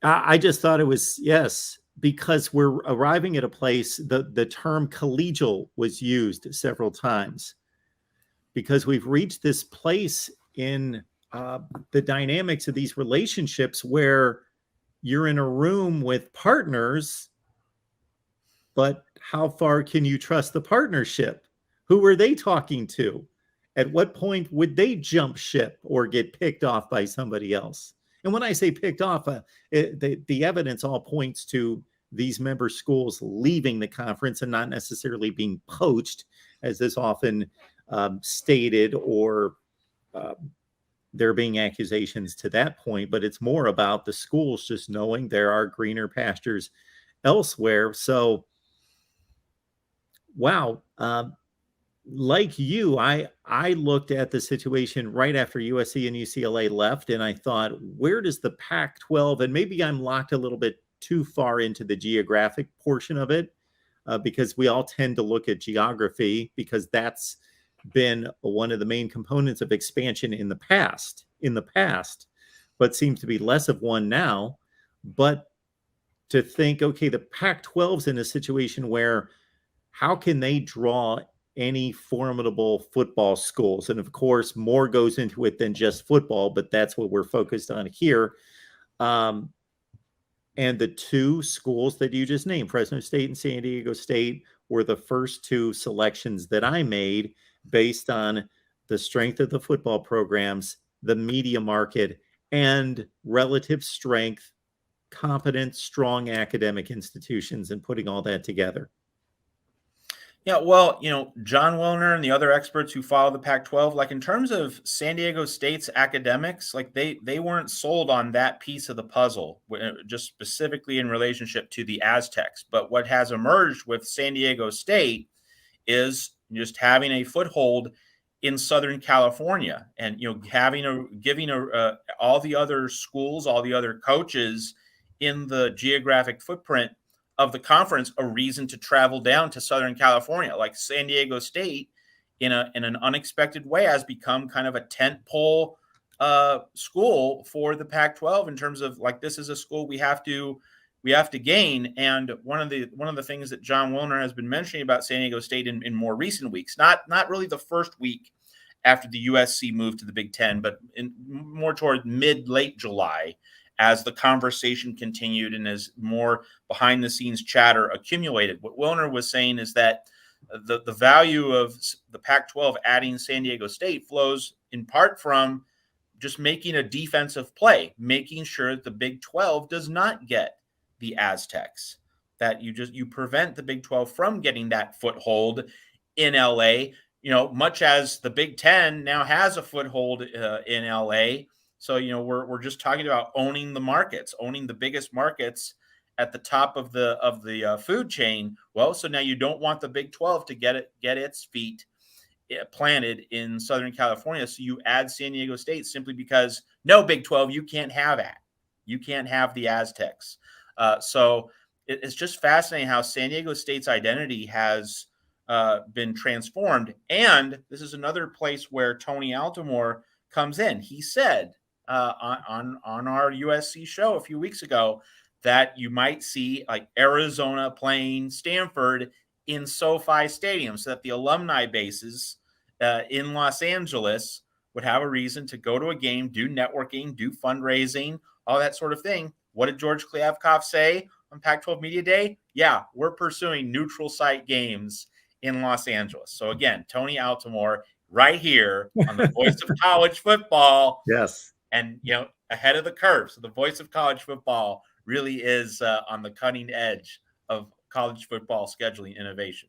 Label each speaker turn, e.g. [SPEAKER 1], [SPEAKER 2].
[SPEAKER 1] I just thought it was, yes, because we're arriving at a place, the term collegial was used several times, because we've reached this place in the dynamics of these relationships where you're in a room with partners, but how far can you trust the partnership? Who are they talking to? At what point would they jump ship or get picked off by somebody else? And when I say picked off, the evidence all points to these member schools leaving the conference and not necessarily being poached, as is often stated, or uh, there being accusations to that point. But it's more about the schools just knowing there are greener pastures elsewhere. So, wow. Like you, I looked at the situation right after USC and UCLA left, and I thought, where does the Pac-12, and maybe I'm locked a little bit too far into the geographic portion of it, because we all tend to look at geography because that's been one of the main components of expansion in the past, but seems to be less of one now. But to think, okay, the Pac-12's in a situation where how can they draw any formidable football schools? And of course, more goes into it than just football, but that's what we're focused on here. And the two schools that you just named, Fresno State and San Diego State, were the first two selections that I made based on the strength of the football programs, the media market, and relative strength, competent, strong academic institutions, and putting all that together.
[SPEAKER 2] Yeah, well, John Wilner and the other experts who follow the Pac-12, like in terms of San Diego State's academics, like they weren't sold on that piece of the puzzle, just specifically in relationship to the Aztecs. But what has emerged with San Diego State is just having a foothold in Southern California, and giving all the other schools, all the other coaches in the geographic footprint of the conference a reason to travel down to Southern California. Like San Diego State, in an unexpected way, has become kind of a tentpole school for the Pac-12 in terms of, like, this is a school we have to gain. And one of the things that John Wilner has been mentioning about San Diego State in more recent weeks, not really the first week after the USC moved to the Big Ten, but more toward late July, as the conversation continued and as more behind the scenes chatter accumulated. What Wilner was saying is that the value of the Pac-12 adding San Diego State flows in part from just making a defensive play, making sure that the Big 12 does not get the Aztecs, that you prevent the Big 12 from getting that foothold in LA, much as the Big 10 now has a foothold in LA. So, we're just talking about owning the markets, owning the biggest markets at the top of the food chain. Well, so now you don't want the Big 12 to get its feet planted in Southern California. So you add San Diego State simply because, no, Big 12, you can't have that. You can't have the Aztecs. So it's just fascinating how San Diego State's identity has been transformed. And this is another place where Tony Altomore comes in. He said, on our USC show a few weeks ago, that you might see like Arizona playing Stanford in SoFi Stadium, so that the alumni bases in Los Angeles would have a reason to go to a game, do networking, do fundraising, all that sort of thing. What did George Kliavkoff say on Pac-12 Media Day? Yeah, we're pursuing neutral site games in Los Angeles. So again, Tony Altomore right here on the Voice of College Football.
[SPEAKER 1] Yes.
[SPEAKER 2] And, ahead of the curve. So the Voice of College Football really is on the cutting edge of college football scheduling innovation.